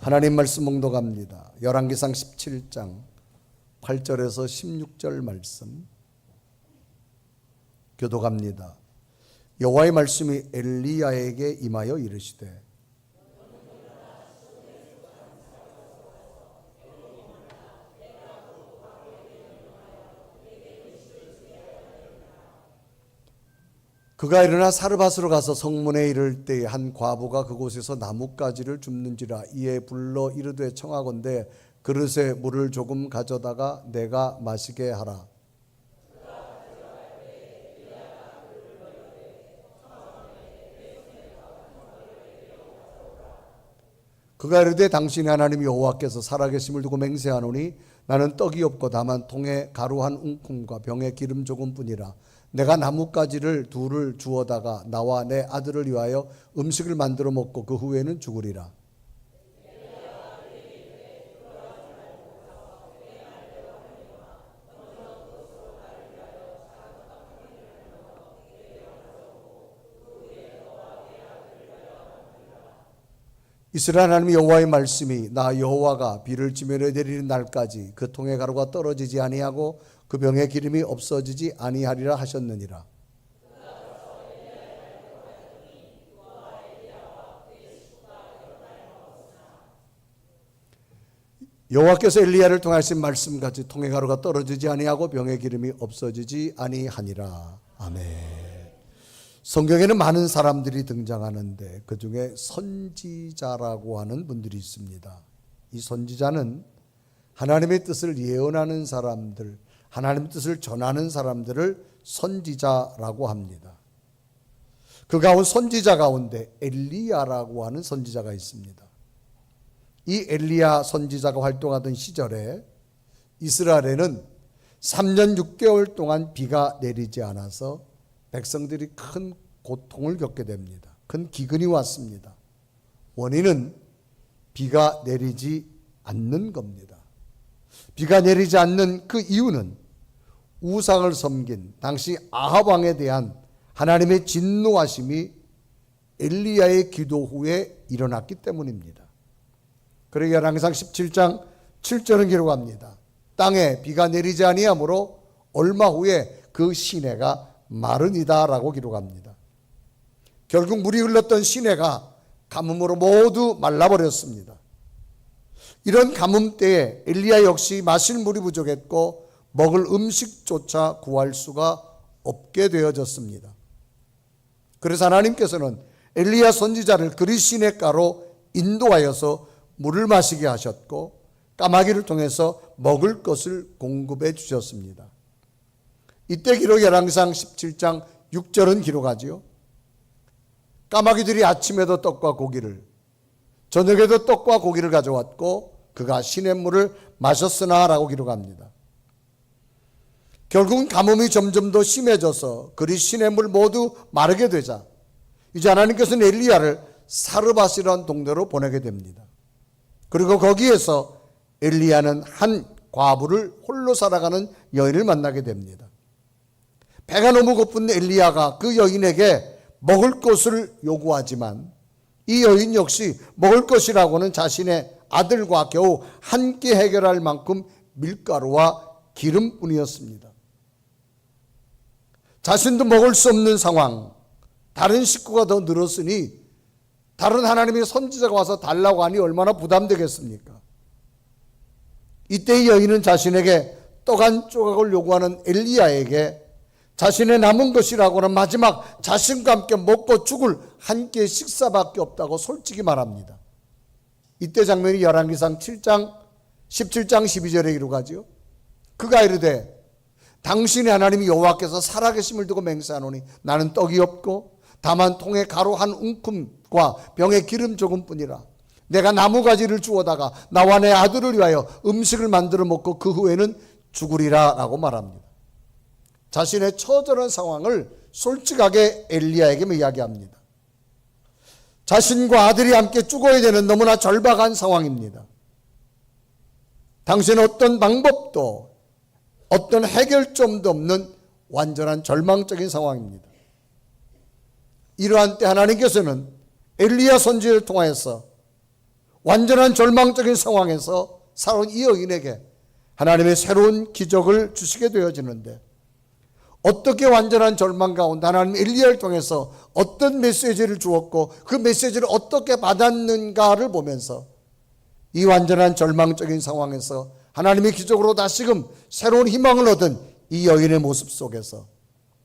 하나님 말씀 봉독합니다. 열왕기상 17장 8절에서 16절 말씀 교독합니다. 여호와의 말씀이 엘리야에게 임하여 이르시되 그가 일어나 사르밧으로 가서 성문에 이를 때에 한 과부가 그곳에서 나뭇가지를 줍는지라. 이에 불러 이르되 청하건대 그릇에 물을 조금 가져다가 내가 마시게 하라. 그가 이르되 당신의 하나님 여호와께서 살아계심을 두고 맹세하노니 나는 떡이 없고 다만 통에 가루 한 웅큼과 병에 기름 조금뿐이라. 내가 나뭇가지를 둘을 주어다가 나와 내 아들을 위하여 음식을 만들어 먹고 그 후에는 죽으리라. 이스라엘 하나님 여호와의 말씀이 나 여호와가 비를 지면에 내리는 날까지 그 통에 가루가 떨어지지 아니하고 그 병에 기름이 없어지지 아니하리라 하셨느니라. 여호와께서 엘리야를 통하신 말씀같이 통에 가루가 떨어지지 아니하고 병에 기름이 없어지지 아니하니라. 아멘. 성경에는 많은 사람들이 등장하는데 그 중에 선지자라고 하는 분들이 있습니다. 이 선지자는 하나님의 뜻을 예언하는 사람들, 하나님의 뜻을 전하는 사람들을 선지자라고 합니다. 그 가운데 선지자 가운데 엘리야라고 하는 선지자가 있습니다. 이 엘리야 선지자가 활동하던 시절에 이스라엘에는 3년 6개월 동안 비가 내리지 않아서 백성들이 큰 고통을 겪게 됩니다. 큰 기근이 왔습니다. 원인은 비가 내리지 않는 겁니다. 비가 내리지 않는 그 이유는 우상을 섬긴 당시 아합 왕에 대한 하나님의 진노하심이 엘리야의 기도 후에 일어났기 때문입니다. 그러기에 열왕기상 17장 7절은 기록합니다. 땅에 비가 내리지 아니하므로 얼마 후에 그 시내가 마르니다 라고 기록합니다. 결국 물이 흘렀던 시내가 가뭄으로 모두 말라버렸습니다. 이런 가뭄 때에 엘리야 역시 마실 물이 부족했고 먹을 음식조차 구할 수가 없게 되어졌습니다. 그래서 하나님께서는 엘리야 선지자를 그리 시냇가로 인도하여서 물을 마시게 하셨고 까마귀를 통해서 먹을 것을 공급해 주셨습니다. 이때 기록 열왕기상 17장 6절은 기록하지요. 까마귀들이 아침에도 떡과 고기를 저녁에도 떡과 고기를 가져왔고 그가 시냇물을 마셨으나 라고 기록합니다. 결국은 가뭄이 점점 더 심해져서 그리 시냇물 모두 마르게 되자 이제 하나님께서는 엘리야를 사르밧이라는 동네로 보내게 됩니다. 그리고 거기에서 엘리야는 한 과부를 홀로 살아가는 여인을 만나게 됩니다. 배가 너무 고픈 엘리야가 그 여인에게 먹을 것을 요구하지만 이 여인 역시 먹을 것이라고는 자신의 아들과 겨우 한 끼 해결할 만큼 밀가루와 기름뿐이었습니다. 자신도 먹을 수 없는 상황, 다른 식구가 더 늘었으니 다른 하나님의 선지자가 와서 달라고 하니 얼마나 부담되겠습니까? 이때 이 여인은 자신에게 떡 한 조각을 요구하는 엘리야에게 자신의 남은 것이라고는 마지막 자신과 함께 먹고 죽을 한 끼의 식사밖에 없다고 솔직히 말합니다. 이때 장면이 열왕기상 7장 17장 12절에 기록하지요. 그가 이르되 당신의 하나님 여호와께서 살아계심을 두고 맹세하노니 나는 떡이 없고 다만 통에 가루 한 웅큼과 병에 기름 조금뿐이라. 내가 나무가지를 주워다가 나와 내 아들을 위하여 음식을 만들어 먹고 그 후에는 죽으리라 라고 말합니다. 자신의 처절한 상황을 솔직하게 엘리야에게 이야기합니다. 자신과 아들이 함께 죽어야 되는 너무나 절박한 상황입니다. 당신은 어떤 방법도 어떤 해결점도 없는 완전한 절망적인 상황입니다. 이러한 때 하나님께서는 엘리야 선지자를 통하여서 완전한 절망적인 상황에서 살아온 이 여인에게 하나님의 새로운 기적을 주시게 되어지는데, 어떻게 완전한 절망 가운데 하나님 엘리야를 통해서 어떤 메시지를 주었고 그 메시지를 어떻게 받았는가를 보면서 이 완전한 절망적인 상황에서 하나님의 기적으로 다시금 새로운 희망을 얻은 이 여인의 모습 속에서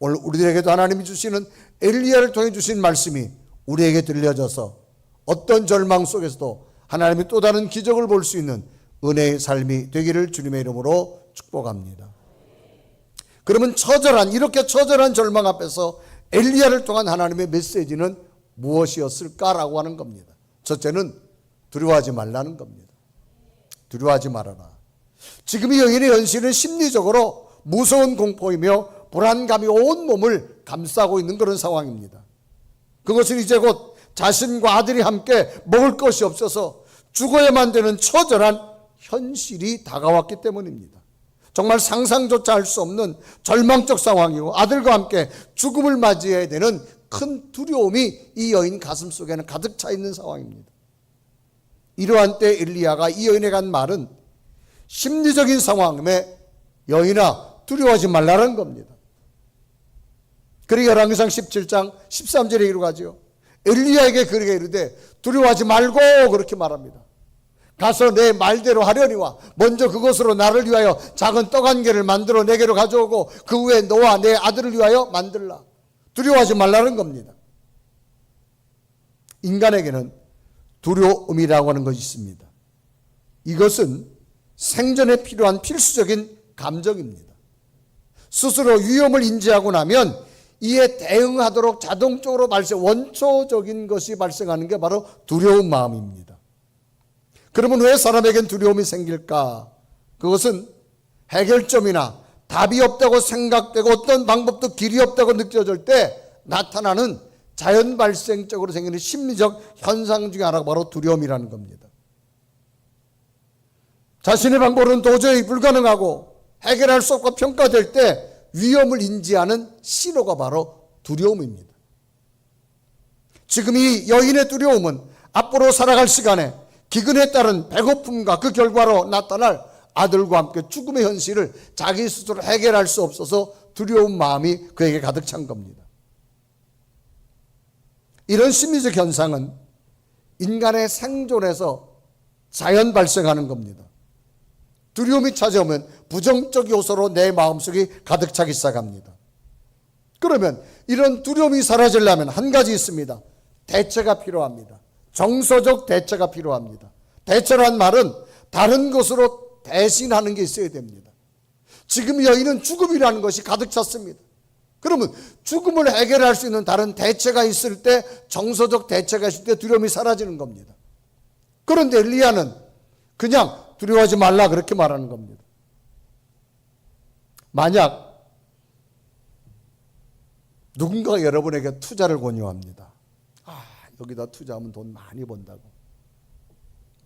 오늘 우리에게도 하나님이 주시는 엘리야를 통해 주신 말씀이 우리에게 들려져서 어떤 절망 속에서도 하나님의 또 다른 기적을 볼 수 있는 은혜의 삶이 되기를 주님의 이름으로 축복합니다. 그러면 이렇게 처절한 절망 앞에서 엘리야를 통한 하나님의 메시지는 무엇이었을까라고 하는 겁니다. 첫째는 두려워하지 말라는 겁니다. 두려워하지 말아라. 지금 이 여인의 현실은 심리적으로 무서운 공포이며 불안감이 온 몸을 감싸고 있는 그런 상황입니다. 그것은 이제 곧 자신과 아들이 함께 먹을 것이 없어서 죽어야만 되는 처절한 현실이 다가왔기 때문입니다. 정말 상상조차 할 수 없는 절망적 상황이고 아들과 함께 죽음을 맞이해야 되는 큰 두려움이 이 여인 가슴 속에는 가득 차 있는 상황입니다. 이러한 때 엘리야가 이 여인에게 한 말은 심리적인 상황에 여인아 두려워하지 말라는 겁니다. 그러니까 열왕기상 17장 13절에 이르가지요. 엘리야에게 그렇게 이르되 두려워하지 말고 그렇게 말합니다. 가서 내 말대로 하려니와 먼저 그것으로 나를 위하여 작은 떡 한 개를 만들어 내게로 가져오고 그 후에 너와 내 아들을 위하여 만들라. 두려워하지 말라는 겁니다. 인간에게는 두려움이라고 하는 것이 있습니다. 이것은 생존에 필요한 필수적인 감정입니다. 스스로 위험을 인지하고 나면 이에 대응하도록 자동적으로 원초적인 것이 발생하는 게 바로 두려운 마음입니다. 그러면 왜 사람에겐 두려움이 생길까? 그것은 해결점이나 답이 없다고 생각되고 어떤 방법도 길이 없다고 느껴질 때 나타나는 자연 발생적으로 생기는 심리적 현상 중에 하나가 바로 두려움이라는 겁니다. 자신의 방법은 도저히 불가능하고 해결할 수 없고 평가될 때 위험을 인지하는 신호가 바로 두려움입니다. 지금 이 여인의 두려움은 앞으로 살아갈 시간에 기근에 따른 배고픔과 그 결과로 나타날 아들과 함께 죽음의 현실을 자기 스스로 해결할 수 없어서 두려운 마음이 그에게 가득 찬 겁니다. 이런 심리적 현상은 인간의 생존에서 자연 발생하는 겁니다. 두려움이 찾아오면 부정적 요소로 내 마음속이 가득 차기 시작합니다. 그러면 이런 두려움이 사라지려면 한 가지 있습니다. 대처가 필요합니다. 정서적 대처가 필요합니다. 대처란 말은 다른 것으로 대신하는 게 있어야 됩니다. 지금 여인은 죽음이라는 것이 가득 찼습니다. 그러면 죽음을 해결할 수 있는 다른 대처가 있을 때, 정서적 대처가 있을 때 두려움이 사라지는 겁니다. 그런데 엘리야는 그냥 두려워하지 말라 그렇게 말하는 겁니다. 만약 누군가가 여러분에게 투자를 권유합니다. 여기다 투자하면 돈 많이 번다고.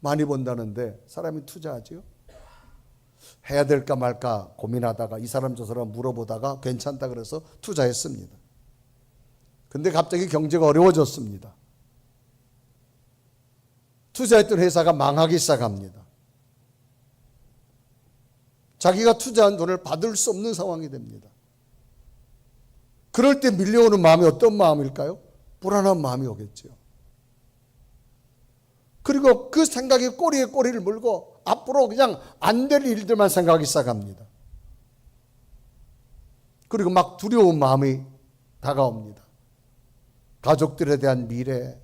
많이 번다는데 사람이 투자하지요? 해야 될까 말까 고민하다가 이 사람 저 사람 물어보다가 괜찮다 그래서 투자했습니다. 근데 갑자기 경제가 어려워졌습니다. 투자했던 회사가 망하기 시작합니다. 자기가 투자한 돈을 받을 수 없는 상황이 됩니다. 그럴 때 밀려오는 마음이 어떤 마음일까요? 불안한 마음이 오겠죠. 그리고 그 생각이 꼬리에 꼬리를 물고 앞으로 그냥 안 될 일들만 생각하기 시작합니다. 그리고 막 두려운 마음이 다가옵니다. 가족들에 대한 미래,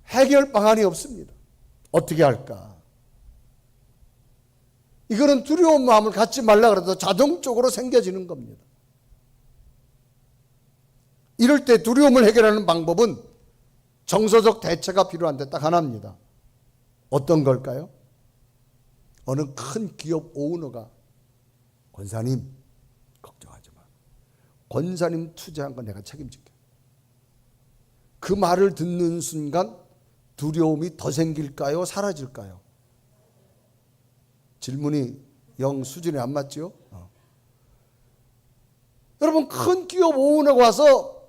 해결 방안이 없습니다. 어떻게 할까? 이거는 두려운 마음을 갖지 말라 그래도 자동적으로 생겨지는 겁니다. 이럴 때 두려움을 해결하는 방법은 정서적 대처가 필요한데 딱 하나입니다. 어떤 걸까요? 어느 큰 기업 오너가 권사님 걱정하지 마. 권사님 투자한 건 내가 책임질게. 그 말을 듣는 순간 두려움이 더 생길까요? 사라질까요? 질문이 영 수준에 안 맞죠? 여러분 큰 기업 오너가 와서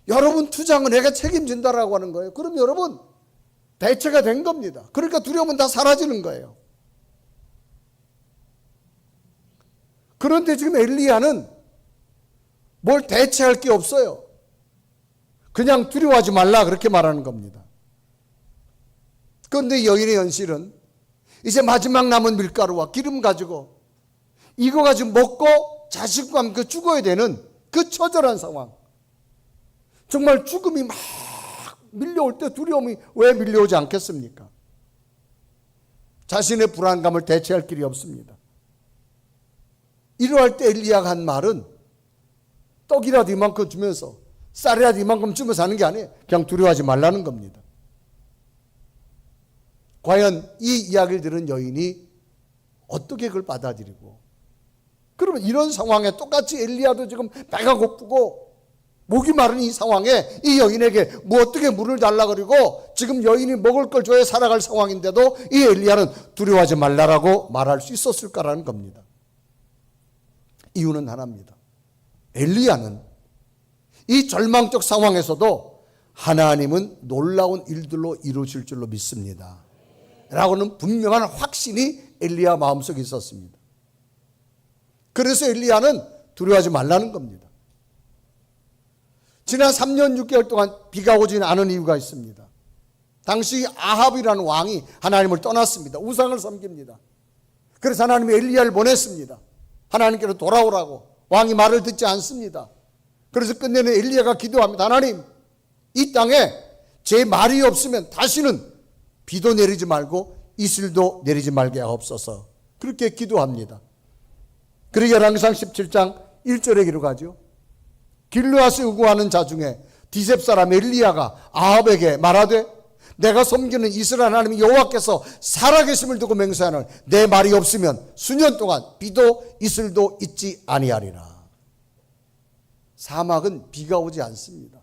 여러분 투장은 내가 책임진다라고 하는 거예요. 그럼 여러분 대체가 된 겁니다. 그러니까 두려움은 다 사라지는 거예요. 그런데 지금 엘리야는 뭘 대체할 게 없어요. 그냥 두려워하지 말라 그렇게 말하는 겁니다. 그런데 여인의 현실은 이제 마지막 남은 밀가루와 기름 가지고 이거 가지고 먹고 자식과 함께 죽어야 되는 그 처절한 상황. 정말 죽음이 막 밀려올 때 두려움이 왜 밀려오지 않겠습니까? 자신의 불안감을 대체할 길이 없습니다. 이러할 때 엘리야가 한 말은 떡이라도 이만큼 주면서 쌀이라도 이만큼 주면서 하는 게 아니에요. 그냥 두려워하지 말라는 겁니다. 과연 이 이야기를 들은 여인이 어떻게 그걸 받아들이고, 그러면 이런 상황에 똑같이 엘리야도 지금 배가 고프고 목이 마른 이 상황에 이 여인에게 뭐 어떻게 물을 달라 그러고 지금 여인이 먹을 걸 줘야 살아갈 상황인데도 이 엘리야는 두려워하지 말라라고 말할 수 있었을까라는 겁니다. 이유는 하나입니다. 엘리야는 이 절망적 상황에서도 하나님은 놀라운 일들로 이루실 줄로 믿습니다 라고는 분명한 확신이 엘리야 마음속에 있었습니다. 그래서 엘리야는 두려워하지 말라는 겁니다. 지난 3년 6개월 동안 비가 오지 않은 이유가 있습니다. 당시 아합이라는 왕이 하나님을 떠났습니다. 우상을 섬깁니다. 그래서 하나님이 엘리야를 보냈습니다. 하나님께로 돌아오라고. 왕이 말을 듣지 않습니다. 그래서 끝내는 엘리야가 기도합니다. 하나님, 이 땅에 제 말이 없으면 다시는 비도 내리지 말고 이슬도 내리지 말게 하옵소서. 그렇게 기도합니다. 그리고 열왕기상 17장 1절에 기록하죠. 길르앗에 우구하는 자 중에 디셉 사람 엘리야가 아합에게 말하되 내가 섬기는 이스라엘 하나님 여호와께서 살아계심을 두고 맹세하는 내 말이 없으면 수년 동안 비도 이슬도 있지 아니하리라. 사막은 비가 오지 않습니다.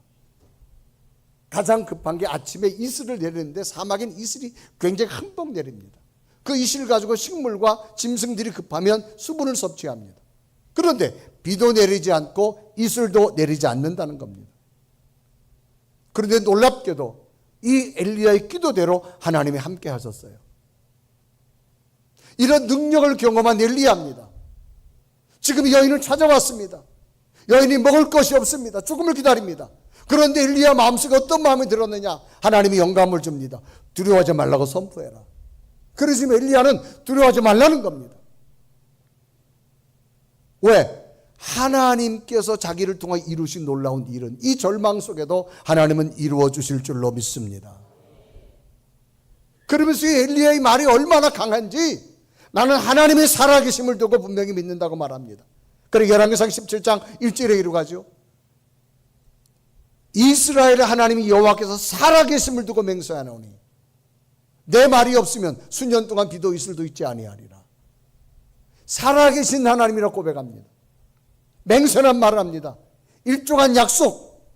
가장 급한 게 아침에 이슬을 내리는데 사막엔 이슬이 굉장히 흠뻑 내립니다. 그 이슬을 가지고 식물과 짐승들이 급하면 수분을 섭취합니다. 그런데 비도 내리지 않고 이슬도 내리지 않는다는 겁니다. 그런데 놀랍게도 이 엘리야의 기도대로 하나님이 함께 하셨어요. 이런 능력을 경험한 엘리야입니다. 지금 여인을 찾아왔습니다. 여인이 먹을 것이 없습니다. 죽음을 기다립니다. 그런데 엘리야 마음속에 어떤 마음이 들었느냐? 하나님이 영감을 줍니다. 두려워하지 말라고 선포해라. 그래서 지금 엘리야는 두려워하지 말라는 겁니다. 왜? 하나님께서 자기를 통해 이루신 놀라운 일은 이 절망 속에도 하나님은 이루어 주실 줄로 믿습니다. 그러면서 이 엘리야의 말이 얼마나 강한지 나는 하나님의 살아계심을 두고 분명히 믿는다고 말합니다. 그리고 열왕기상 17장 1절에 이루가죠. 이스라엘의 하나님이 여호와께서 살아계심을 두고 맹세하노니 내 말이 없으면 수년 동안 비도 이슬도 있지 아니하리라. 살아계신 하나님이라고 고백합니다. 맹세한 말을 합니다. 일종한 약속,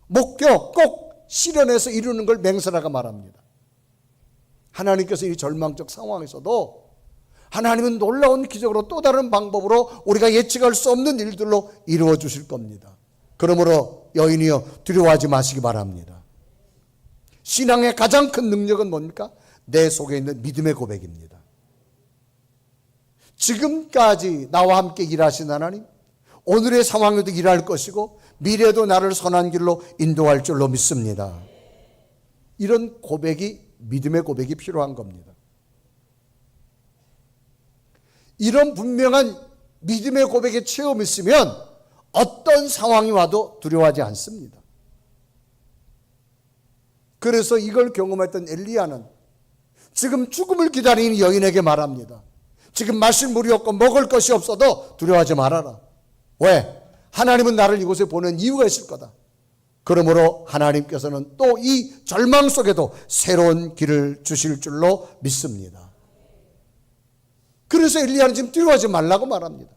목표 꼭 실현해서 이루는 걸 맹세라고 말합니다. 하나님께서 이 절망적 상황에서도 하나님은 놀라운 기적으로 또 다른 방법으로 우리가 예측할 수 없는 일들로 이루어 주실 겁니다. 그러므로 여인이여 두려워하지 마시기 바랍니다. 신앙의 가장 큰 능력은 뭡니까? 내 속에 있는 믿음의 고백입니다. 지금까지 나와 함께 일하신 하나님, 오늘의 상황에도 일할 것이고 미래도 나를 선한 길로 인도할 줄로 믿습니다. 이런 고백이, 믿음의 고백이 필요한 겁니다. 이런 분명한 믿음의 고백의 체험이 있으면 어떤 상황이 와도 두려워하지 않습니다. 그래서 이걸 경험했던 엘리야는 지금 죽음을 기다리는 여인에게 말합니다. 지금 마실 물이 없고 먹을 것이 없어도 두려워하지 말아라. 왜? 하나님은 나를 이곳에 보낸 이유가 있을 거다. 그러므로 하나님께서는 또 이 절망 속에도 새로운 길을 주실 줄로 믿습니다. 그래서 엘리야는 지금 두려워하지 말라고 말합니다.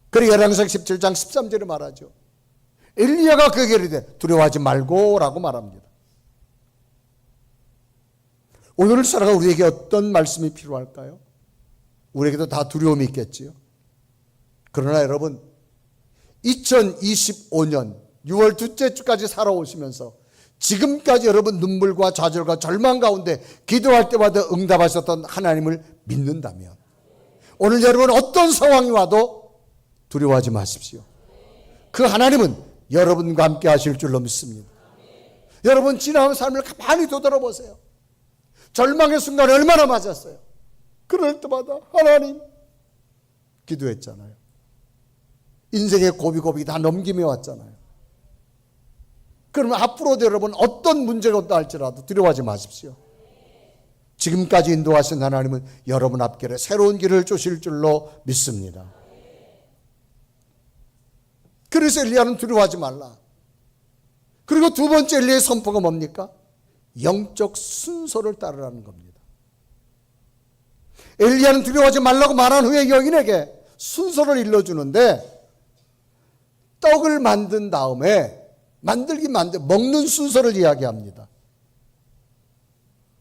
그리고 열왕기상 17장 13절에 말하죠. 엘리야가 그에게 이르되 두려워하지 말고 라고 말합니다. 오늘 살아가 우리에게 어떤 말씀이 필요할까요? 우리에게도 다 두려움이 있겠지요. 그러나 여러분 2025년 6월 둘째 주까지 살아오시면서 지금까지 여러분 눈물과 좌절과 절망 가운데 기도할 때마다 응답하셨던 하나님을 믿는다면 오늘 여러분 어떤 상황이 와도 두려워하지 마십시오. 그 하나님은 여러분과 함께 하실 줄로 믿습니다. 여러분 지나온 삶을 가만히 되돌아보세요. 절망의 순간에 얼마나 맞았어요. 그럴 때마다 하나님 기도했잖아요. 인생의 고비고비 다 넘기며 왔잖아요. 그러면 앞으로도 여러분 어떤 문제가 없다 할지라도 두려워하지 마십시오. 지금까지 인도하신 하나님은 여러분 앞길에 새로운 길을 주실 줄로 믿습니다. 그래서 엘리야는 두려워하지 말라. 그리고 두 번째 엘리야의 선포가 뭡니까? 영적 순서를 따르라는 겁니다. 엘리야는 두려워하지 말라고 말한 후에 여인에게 순서를 일러주는데 떡을 만든 다음에 먹는 순서를 이야기합니다.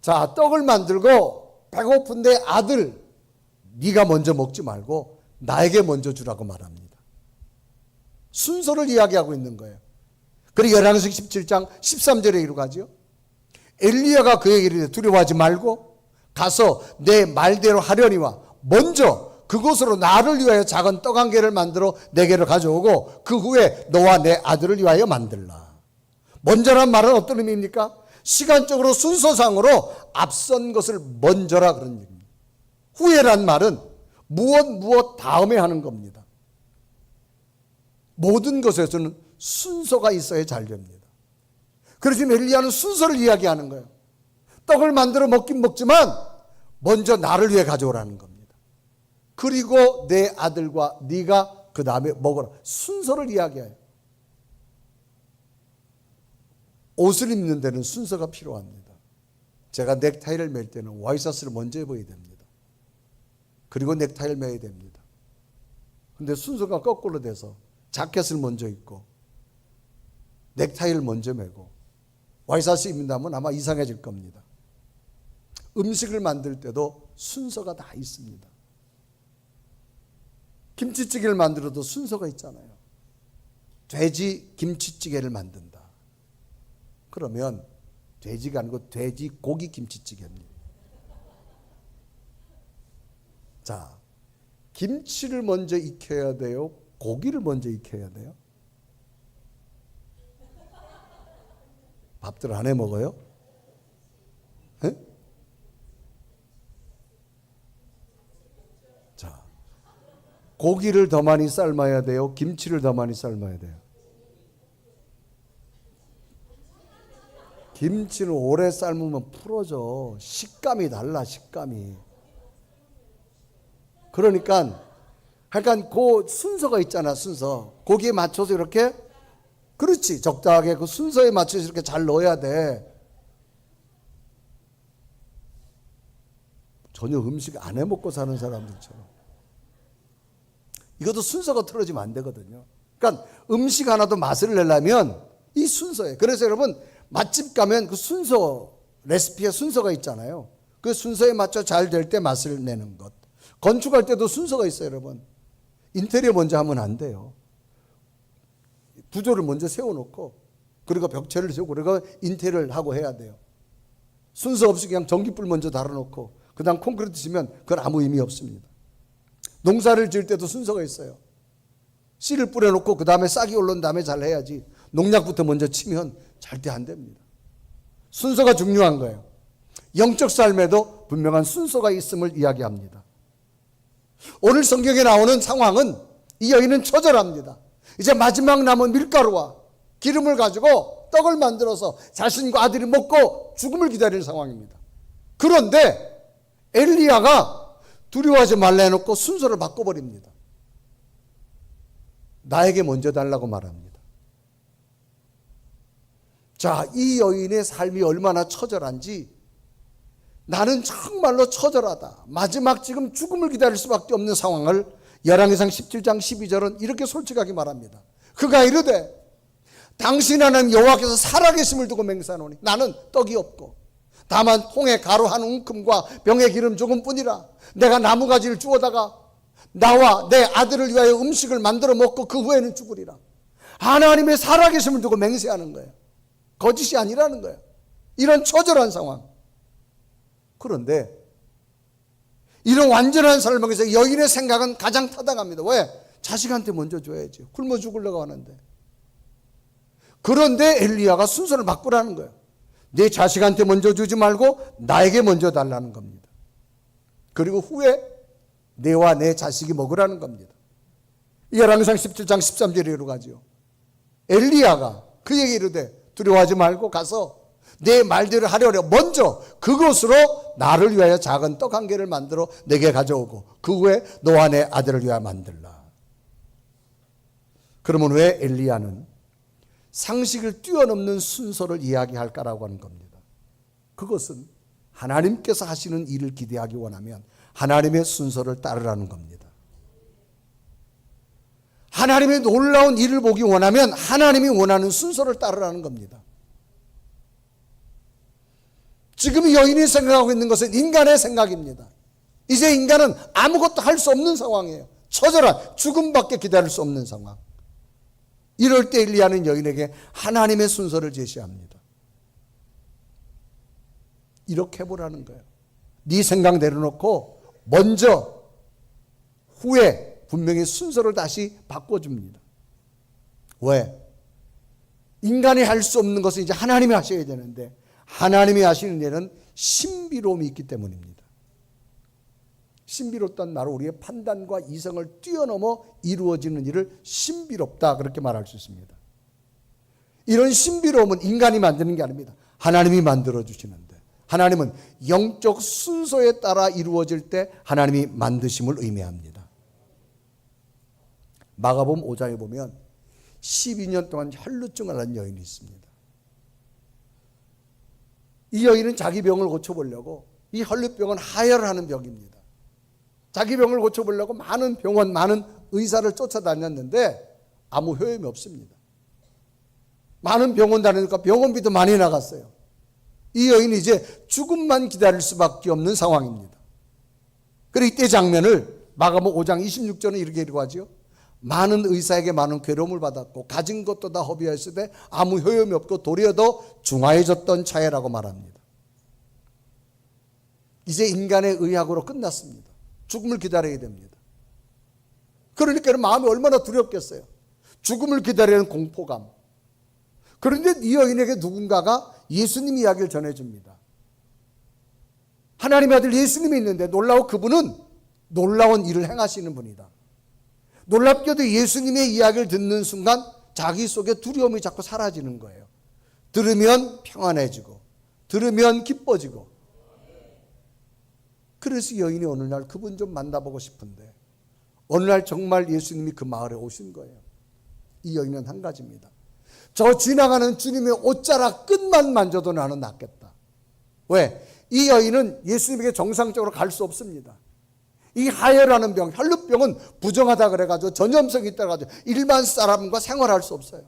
자, 떡을 만들고 배고픈데 아들 네가 먼저 먹지 말고 나에게 먼저 주라고 말합니다. 순서를 이야기하고 있는 거예요. 그리고 열왕기상 17장 13절에 이루어가죠. 엘리야가 그에게 이르되 두려워하지 말고 가서 내 말대로 하려니와 먼저 그곳으로 나를 위하여 작은 떡 한 개를 만들어 내게로 가져오고 그 후에 너와 내 아들을 위하여 만들라. 먼저란 말은 어떤 의미입니까? 시간적으로 순서상으로 앞선 것을 먼저라 그런 얘기입니다. 후에란 말은 무엇 다음에 하는 겁니다. 모든 것에서는 순서가 있어야 잘 됩니다. 그래서 지금 엘리야는 순서를 이야기하는 거예요. 떡을 만들어 먹긴 먹지만 먼저 나를 위해 가져오라는 겁니다. 그리고 내 아들과 네가 그 다음에 먹어라. 순서를 이야기해요. 옷을 입는 데는 순서가 필요합니다. 제가 넥타이를 맬 때는 와이셔츠를 먼저 입어야 됩니다. 그리고 넥타이를 매야 됩니다. 근데 순서가 거꾸로 돼서 자켓을 먼저 입고 넥타이를 먼저 매고 와이셔츠 입는다면 아마 이상해질 겁니다. 음식을 만들 때도 순서가 다 있습니다. 김치찌개를 만들어도 순서가 있잖아요. 돼지 김치찌개를 만든다. 그러면 돼지가 아니고 돼지고기 김치찌개입니다. 자, 김치를 먼저 익혀야 돼요? 고기를 먼저 익혀야 돼요? 밥들 안 해 먹어요? 에? 자, 고기를 더 많이 삶아야 돼요? 김치를 더 많이 삶아야 돼요? 김치는 오래 삶으면 풀어져. 식감이 달라, 식감이. 그러니까 그 순서가 있잖아, 순서. 고기에 맞춰서 이렇게, 그렇지, 적당하게 그 순서에 맞춰서 이렇게 잘 넣어야 돼. 전혀 음식 안 해 먹고 사는 사람들처럼. 이것도 순서가 틀어지면 안 되거든요. 그러니까 음식 하나도 맛을 내려면 이 순서에. 그래서 여러분 맛집 가면 그 순서, 레시피에 순서가 있잖아요. 그 순서에 맞춰 잘 될 때 맛을 내는 것. 건축할 때도 순서가 있어요, 여러분. 인테리어 먼저 하면 안 돼요. 구조를 먼저 세워놓고 그리고 벽체를 세우고 그리고 인테리어를 하고 해야 돼요. 순서 없이 그냥 전기불 먼저 달아놓고 그 다음 콘크리트 치면 그건 아무 의미 없습니다. 농사를 지을 때도 순서가 있어요. 씨를 뿌려놓고 그 다음에 싹이 올라온 다음에 잘 해야지 농약부터 먼저 치면 절대 안 됩니다. 순서가 중요한 거예요. 영적 삶에도 분명한 순서가 있음을 이야기합니다. 오늘 성경에 나오는 상황은 이 여인은 처절합니다. 이제 마지막 남은 밀가루와 기름을 가지고 떡을 만들어서 자신과 아들이 먹고 죽음을 기다리는 상황입니다. 그런데 엘리야가 두려워하지 말라 해놓고 순서를 바꿔버립니다. 나에게 먼저 달라고 말합니다. 자, 이 여인의 삶이 얼마나 처절한지, 나는 정말로 처절하다, 마지막 지금 죽음을 기다릴 수밖에 없는 상황을 열왕기상 17장 12절은 이렇게 솔직하게 말합니다. 그가 이르되 당신 하나님 여호와께서 살아계심을 두고 맹세하노니 나는 떡이 없고 다만 통에 가루 한 움큼과 병에 기름 조금뿐이라. 내가 나무가지를 주워다가 나와 내 아들을 위하여 음식을 만들어 먹고 그 후에는 죽으리라. 하나님의 살아계심을 두고 맹세하는 거예요. 거짓이 아니라는 거예요. 이런 처절한 상황. 그런데 이런 완전한 삶을 위해서 여인의 생각은 가장 타당합니다. 왜? 자식한테 먼저 줘야지. 굶어 죽으려고 하는데. 그런데 엘리야가 순서를 바꾸라는 거예요. 내 자식한테 먼저 주지 말고 나에게 먼저 달라는 겁니다. 그리고 후에 내와 내 자식이 먹으라는 겁니다. 열왕기상 17장 13절에 이르가지요. 엘리야가 그에게 이르되 두려워하지 말고 가서 내 말대로 하려려 먼저 그것으로 나를 위하여 작은 떡 한 개를 만들어 내게 가져오고 그 후에 너와 내 아들을 위하여 만들라. 그러면 왜 엘리야는 상식을 뛰어넘는 순서를 이야기할까라고 하는 겁니다. 그것은 하나님께서 하시는 일을 기대하기 원하면 하나님의 순서를 따르라는 겁니다. 하나님의 놀라운 일을 보기 원하면 하나님이 원하는 순서를 따르라는 겁니다. 지금 여인이 생각하고 있는 것은 인간의 생각입니다. 이제 인간은 아무것도 할 수 없는 상황이에요. 처절한 죽음밖에 기다릴 수 없는 상황. 이럴 때 엘리야는 여인에게 하나님의 순서를 제시합니다. 이렇게 해보라는 거예요. 네 생각 내려놓고 먼저 후에 분명히 순서를 다시 바꿔줍니다. 왜? 인간이 할 수 없는 것은 이제 하나님이 하셔야 되는데 하나님이 하시는 일은 신비로움이 있기 때문입니다. 신비롭다는 말은 우리의 판단과 이성을 뛰어넘어 이루어지는 일을 신비롭다 그렇게 말할 수 있습니다. 이런 신비로움은 인간이 만드는 게 아닙니다. 하나님이 만들어 주시는데 하나님은 영적 순서에 따라 이루어질 때 하나님이 만드심을 의미합니다. 마가복음 5장에 보면 12년 동안 혈루증을 앓은 여인이 있습니다. 이 여인은 자기 병을 고쳐보려고, 이 혈루병은 하혈하는 병입니다. 자기 병을 고쳐보려고 많은 병원, 많은 의사를 쫓아다녔는데 아무 효험이 없습니다. 많은 병원 다니니까 병원비도 많이 나갔어요. 이 여인이 이제 죽음만 기다릴 수밖에 없는 상황입니다. 그리고 이때 장면을 마가복음 5장 26절은 이렇게 읽어하죠. 많은 의사에게 많은 괴로움을 받았고 가진 것도 다 허비하였으되 아무 효험이 없고 도리어 더 중하해졌던 차에라고 말합니다. 이제 인간의 의학으로 끝났습니다. 죽음을 기다려야 됩니다. 그러니까 마음이 얼마나 두렵겠어요. 죽음을 기다리는 공포감. 그런데 이 여인에게 누군가가 예수님 이야기를 전해줍니다. 하나님의 아들 예수님이 있는데 그분은 놀라운 일을 행하시는 분이다. 놀랍게도 예수님의 이야기를 듣는 순간 자기 속에 두려움이 자꾸 사라지는 거예요. 들으면 평안해지고 들으면 기뻐지고. 그래서 여인이 어느 날 그분 좀 만나보고 싶은데 어느 날 정말 예수님이 그 마을에 오신 거예요. 이 여인은 한 가지입니다. 저 지나가는 주님의 옷자락 끝만 만져도 나는 낫겠다. 왜? 이 여인은 예수님에게 정상적으로 갈 수 없습니다. 이 하혈하는 병, 혈루병은 부정하다 그래가지고 전염성이 있다 그래가지고 일반 사람과 생활할 수 없어요.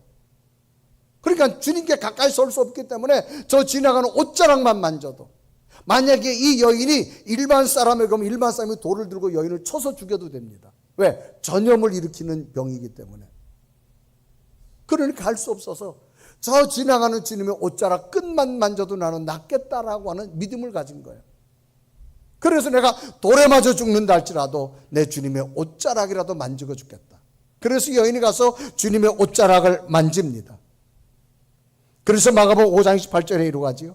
그러니까 주님께 가까이서 올 수 없기 때문에 저 지나가는 옷자락만 만져도, 만약에 이 여인이 일반 사람에 그러면 일반 사람이 돌을 들고 여인을 쳐서 죽여도 됩니다. 왜? 전염을 일으키는 병이기 때문에. 그러니까 할 수 없어서 저 지나가는 주님의 옷자락 끝만 만져도 나는 낫겠다라고 하는 믿음을 가진 거예요. 그래서 내가 돌에 맞아 죽는다 할지라도 내 주님의 옷자락이라도 만지고 죽겠다. 그래서 여인이 가서 주님의 옷자락을 만집니다. 그래서 마가복음 5장 18절에 이루어가지요.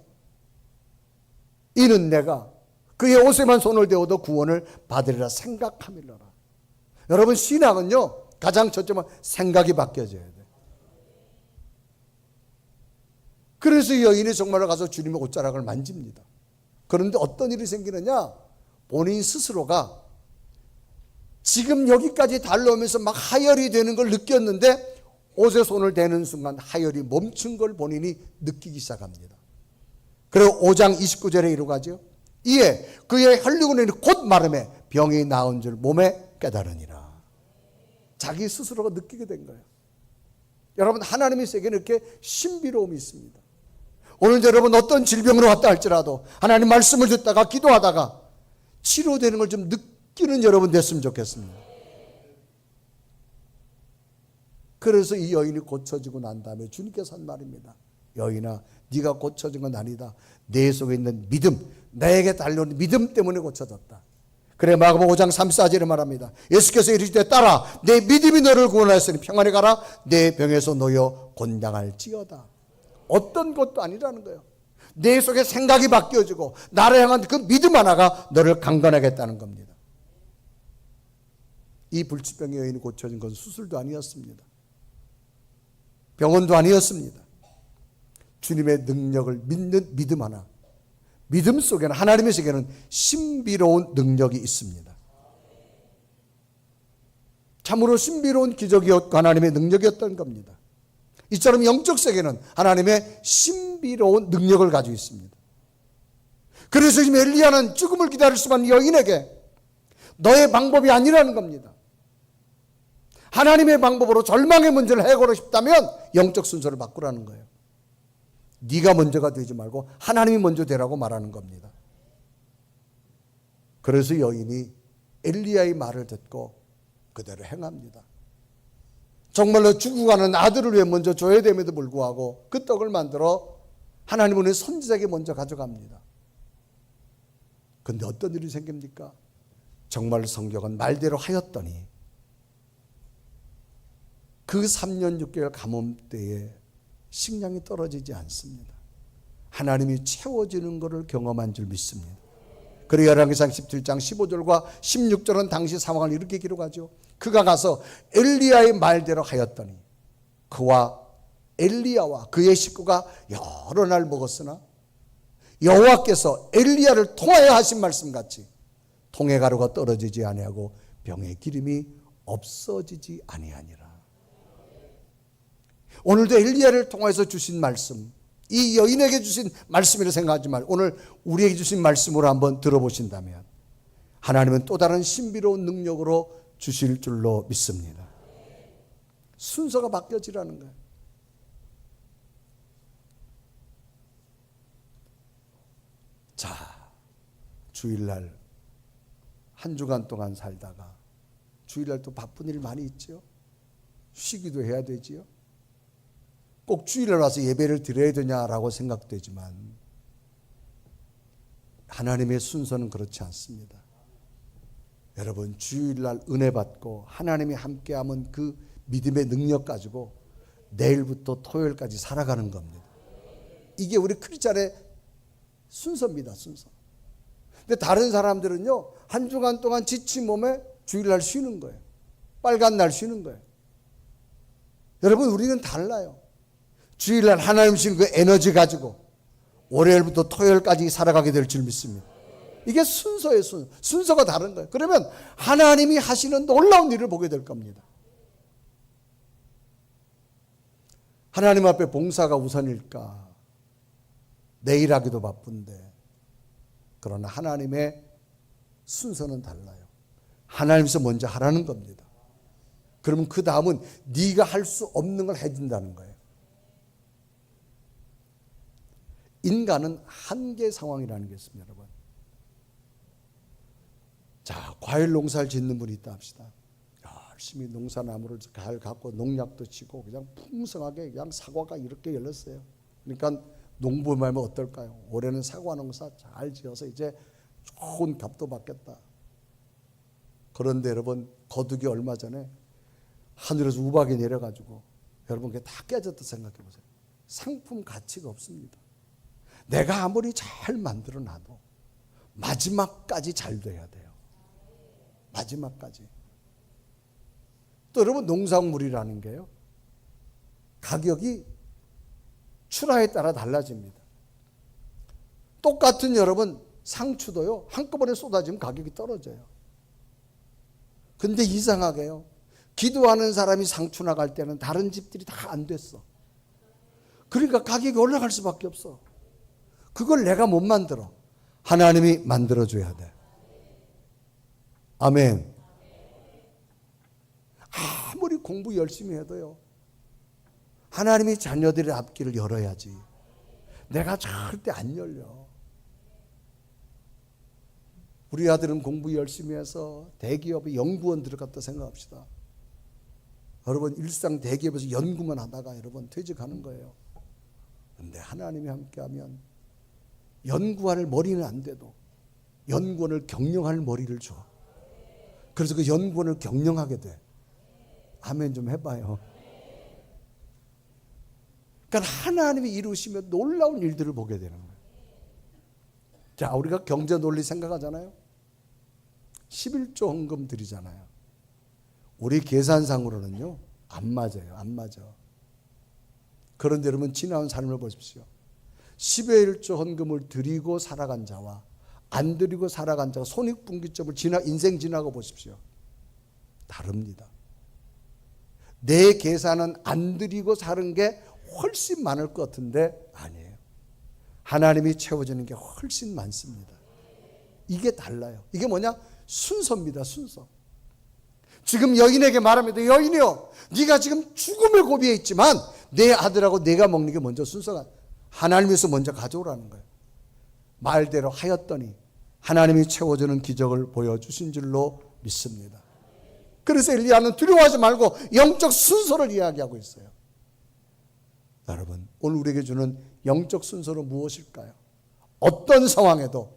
이는 내가 그의 옷에만 손을 대어도 구원을 받으리라 생각함이로라. 여러분, 신앙은요 가장 첫째는 생각이 바뀌어져야 돼요. 그래서 여인이 정말로 가서 주님의 옷자락을 만집니다. 그런데 어떤 일이 생기느냐? 본인 스스로가 지금 여기까지 달려오면서 막 하혈이 되는 걸 느꼈는데 옷에 손을 대는 순간 하혈이 멈춘 걸 본인이 느끼기 시작합니다. 그리고 5장 29절에 이루어가죠. 이에 그의 혈류근이 곧 마름에 병이 나은 줄 몸에 깨달으니라. 자기 스스로가 느끼게 된 거예요. 여러분, 하나님의 세계는 이렇게 신비로움이 있습니다. 오늘 여러분 어떤 질병으로 왔다 할지라도 하나님 말씀을 듣다가 기도하다가 치료되는 걸 좀 느끼는 여러분 됐으면 좋겠습니다. 그래서 이 여인이 고쳐지고 난 다음에 주님께서 한 말입니다. 여인아, 네가 고쳐진 건 아니다. 내 속에 있는 믿음, 나에게 달려온 믿음 때문에 고쳐졌다. 그래 마가복음 5장 34절에 말합니다. 예수께서 이르시되 딸아, 내 믿음이 너를 구원하였으니 평안히 가라. 내 병에서 놓여 곤장할지어다. 어떤 것도 아니라는 거예요. 내 속에 생각이 바뀌어지고 나를 향한 그 믿음 하나가 너를 강건하게 했다는 겁니다. 이 불치병의 여인이 고쳐진 것은 수술도 아니었습니다. 병원도 아니었습니다. 주님의 능력을 믿는 믿음 하나. 믿음 속에는, 하나님의 세계는 신비로운 능력이 있습니다. 참으로 신비로운 기적이었고 하나님의 능력이었던 겁니다. 이처럼 영적 세계는 하나님의 신비로운 능력을 가지고 있습니다. 그래서 지금 엘리야는 죽음을 기다릴 수만 여인에게 너의 방법이 아니라는 겁니다. 하나님의 방법으로 절망의 문제를 해결하고 싶다면 영적 순서를 바꾸라는 거예요. 네가 먼저가 되지 말고 하나님이 먼저 되라고 말하는 겁니다. 그래서 여인이 엘리야의 말을 듣고 그대로 행합니다. 정말로 죽어가는 아들을 위해 먼저 줘야 됨에도 불구하고 그 떡을 만들어 하나님은 선지자에게 먼저 가져갑니다. 그런데 어떤 일이 생깁니까? 정말 성경은 말대로 하였더니 그 3년 6개월 가뭄 때에 식량이 떨어지지 않습니다. 하나님이 채워지는 것을 경험한 줄 믿습니다. 그리고 열왕기상 17장 15절과 16절은 당시 상황을 이렇게 기록하죠. 그가 가서 엘리야의 말대로 하였더니 그와 엘리야와 그의 식구가 여러 날 먹었으나 여호와께서 엘리야를 통하여 하신 말씀같이 통의 가루가 떨어지지 아니하고 병의 기름이 없어지지 아니하니라. 오늘도 엘리야를 통해서 주신 말씀, 이 여인에게 주신 말씀이라 생각하지 말고 오늘 우리에게 주신 말씀으로 한번 들어보신다면 하나님은 또 다른 신비로운 능력으로 주실 줄로 믿습니다. 순서가 바뀌어지라는 거예요. 자, 주일날 한 주간 동안 살다가 주일날 또 바쁜 일 많이 있죠. 쉬기도 해야 되지요. 꼭 주일날 와서 예배를 드려야 되냐라고 생각되지만 하나님의 순서는 그렇지 않습니다. 여러분, 주일날 은혜 받고 하나님이 함께하면 그 믿음의 능력 가지고 내일부터 토요일까지 살아가는 겁니다. 이게 우리 크리스찬의 순서입니다. 순서. 근데 다른 사람들은요, 한 주간 동안 지친 몸에 주일날 쉬는 거예요. 빨간 날 쉬는 거예요. 여러분, 우리는 달라요. 주일날 하나님 주신 그 에너지 가지고 월요일부터 토요일까지 살아가게 될 줄 믿습니다. 이게 순서예요. 순서가 다른 거예요. 그러면 하나님이 하시는 놀라운 일을 보게 될 겁니다. 하나님 앞에 봉사가 우선일까? 내일 하기도 바쁜데. 그러나 하나님의 순서는 달라요. 하나님께서 먼저 하라는 겁니다. 그러면 그 다음은 네가 할 수 없는 걸 해준다는 거예요. 인간은 한계 상황이라는 게 있습니다, 여러분. 자, 과일 농사를 짓는 분이 있다 합시다. 열심히 농사나무를 잘 갖고 농약도 치고 그냥 풍성하게 그냥 사과가 이렇게 열렸어요. 그러니까 농부 말면 어떨까요? 올해는 사과 농사 잘 지어서 이제 좋은 값도 받겠다. 그런데 여러분, 거두기 얼마 전에 하늘에서 우박이 내려가지고 여러분 그게 다 깨졌다 생각해 보세요. 상품 가치가 없습니다. 내가 아무리 잘 만들어 놔도 마지막까지 잘 돼야 돼요. 마지막까지. 또 여러분, 농작물이라는 게요, 가격이 출하에 따라 달라집니다. 똑같은 여러분 상추도요, 한꺼번에 쏟아지면 가격이 떨어져요. 근데 이상하게요, 기도하는 사람이 상추 나갈 때는 다른 집들이 다 안 됐어. 그러니까 가격이 올라갈 수밖에 없어. 그걸 내가 못 만들어. 하나님이 만들어줘야 돼. 아멘. 아무리 공부 열심히 해도요, 하나님이 자녀들의 앞길을 열어야지. 내가 절대 안 열려. 우리 아들은 공부 열심히 해서 대기업에 연구원 들어갔다 생각합시다. 여러분 일상 대기업에서 연구만 하다가 여러분 퇴직하는 거예요. 그런데 하나님이 함께하면 연구할 머리는 안 돼도 연구원을 경영할 머리를 줘. 그래서 그 연구원을 경영하게 돼. 아멘 좀 해봐요. 그러니까 하나님이 이루시면 놀라운 일들을 보게 되는 거예요. 자, 우리가 경제 논리 생각하잖아요. 11조 헌금 드리잖아요. 우리 계산상으로는요 안 맞아요. 안 맞아. 그런데 여러분 지나온 삶을 보십시오. 10의 1조 헌금을 드리고 살아간 자와 안 드리고 살아간 자가 손익분기점을 인생 지나고 보십시오. 다릅니다. 내 계산은 안 드리고 사는 게 훨씬 많을 것 같은데 아니에요. 하나님이 채워주는 게 훨씬 많습니다. 이게 달라요. 이게 뭐냐? 순서입니다. 순서. 지금 여인에게 말합니다. 여인이여, 네가 지금 죽음을 고비해 있지만 내 아들하고 내가 먹는 게 먼저 순서가 하나님에서 먼저 가져오라는 거예요. 말대로 하였더니 하나님이 채워주는 기적을 보여주신 줄로 믿습니다. 그래서 엘리야는 두려워하지 말고 영적 순서를 이야기하고 있어요. 여러분, 오늘 우리에게 주는 영적 순서는 무엇일까요? 어떤 상황에도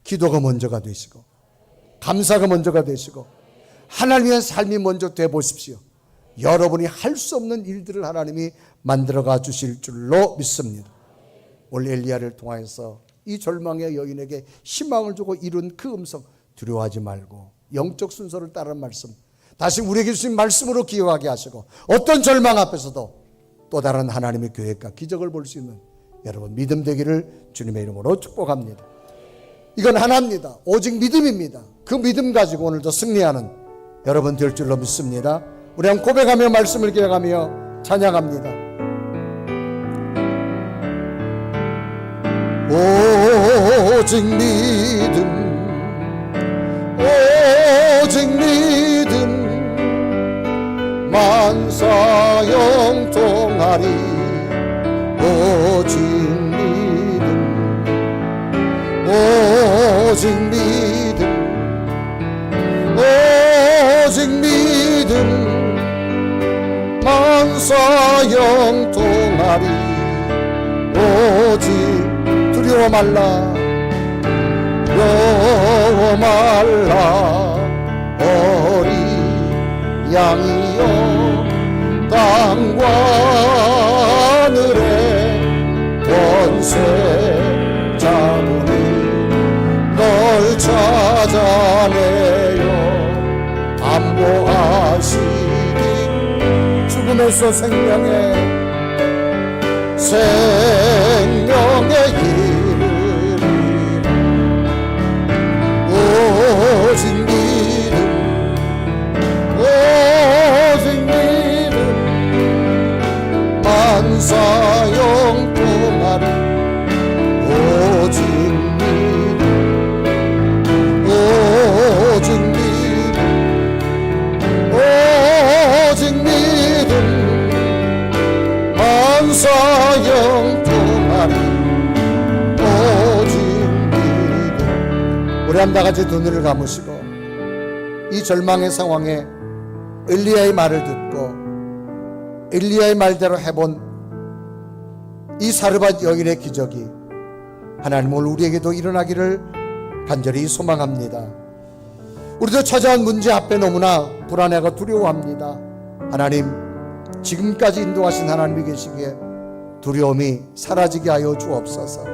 기도가 먼저가 되시고 감사가 먼저가 되시고 하나님의 삶이 먼저 돼 보십시오. 여러분이 할 수 없는 일들을 하나님이 만들어가 주실 줄로 믿습니다. 오늘 엘리야를 통하여서 이 절망의 여인에게 희망을 주고 이룬 그 음성, 두려워하지 말고 영적 순서를 따르는 말씀, 다시 우리에게 주신 말씀으로 기억하게 하시고 어떤 절망 앞에서도 또 다른 하나님의 계획과 기적을 볼 수 있는 여러분 믿음 되기를 주님의 이름으로 축복합니다. 이건 하나입니다. 오직 믿음입니다. 그 믿음 가지고 오늘도 승리하는 여러분 될 줄로 믿습니다. 우리 한번 고백하며 말씀을 기억하며 찬양합니다. 오직 믿음, 오직 믿음, 만사 형통하리. 오직 믿음, 오직 믿음, 오직 믿음, 만사 형통하리. 오직 두려워 말라, 두려워 말라. 어리 양이여 땅과 하늘의 권세 잡으니 널 찾아내어 안보하시니 죽음에서 생명의 이르리라. 오직 믿음, 오직 믿음, 만사 형통하리. 오직 믿음, 오직 믿음, 오직 믿음, 만사 형통하리. 오직 믿음. 우리 한번 다같이 두 눈을 감으시고 이 절망의 상황에 엘리야의 말을 듣고 엘리야의 말대로 해본 이 사르밧 여인의 기적이 하나님 오늘 우리에게도 일어나기를 간절히 소망합니다. 우리도 찾아온 문제 앞에 너무나 불안해하고 두려워합니다. 하나님, 지금까지 인도하신 하나님이 계시기에 두려움이 사라지게 하여 주옵소서.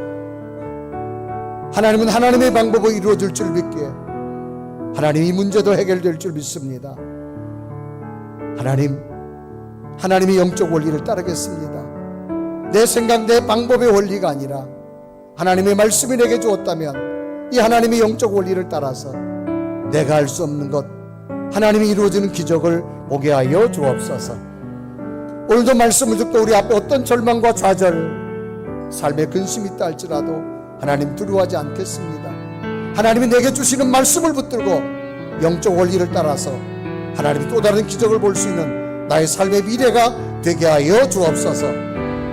하나님은 하나님의 방법으로 이루어질 줄 믿기에 하나님 이 문제도 해결될 줄 믿습니다. 하나님이 영적 원리를 따르겠습니다. 내 생각, 내 방법의 원리가 아니라 하나님의 말씀이 내게 주었다면 이 하나님의 영적 원리를 따라서 내가 할 수 없는 것, 하나님이 이루어지는 기적을 보게 하여 주옵소서. 오늘도 말씀을 듣고 우리 앞에 어떤 절망과 좌절, 삶의 근심이 있다 할지라도 하나님 두려워하지 않겠습니다. 하나님이 내게 주시는 말씀을 붙들고 영적 원리를 따라서 하나님이 또 다른 기적을 볼 수 있는 나의 삶의 미래가 되게 하여 주옵소서.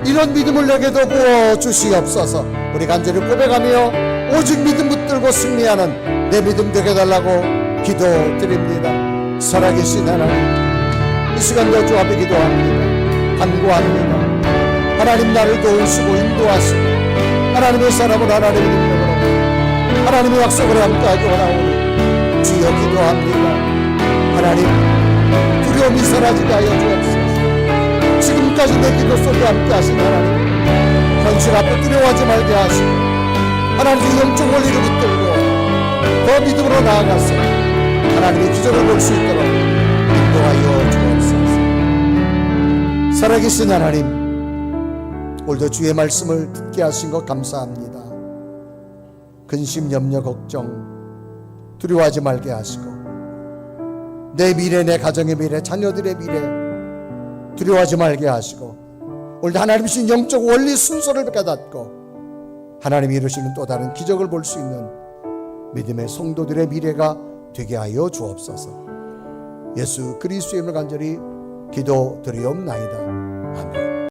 이런 믿음을 내게도 부어 주시옵소서. 우리 간절히 고백하며 오직 믿음 붙들고 승리하는 내 믿음 되게 달라고 기도드립니다. 살아계신 하나님, 이 시간도 주 앞에 기도합니다. 간구합니다. 하나님 나를 도우시고 인도하시고 하나님의 사람을 하나님의 능력으로 하나님의 약속을 함께하기 원하오니 주여 기도합니다. 하나님 두려움이 사라지게 하여 주옵소서. 지금까지 내 기도 속에 함께하신 하나님 현실 앞에 두려워하지 말게 하시고 하나님의 영적 원리를 붙들고 더 믿음으로 나아가서 하나님의 기적을 볼 수 있도록 인도하여 주옵소서. 살아계신 하나님, 오늘도 주의 말씀을 듣게 하신 것 감사합니다. 근심, 염려, 걱정 두려워하지 말게 하시고 내 미래, 내 가정의 미래, 자녀들의 미래 두려워하지 말게 하시고 오늘도 하나님 주신 영적 원리 순서를 깨닫고 하나님이 이루시는 또 다른 기적을 볼 수 있는 믿음의 성도들의 미래가 되게 하여 주옵소서. 예수 그리스도의 이름으로 간절히 기도드리옵나이다. 아멘.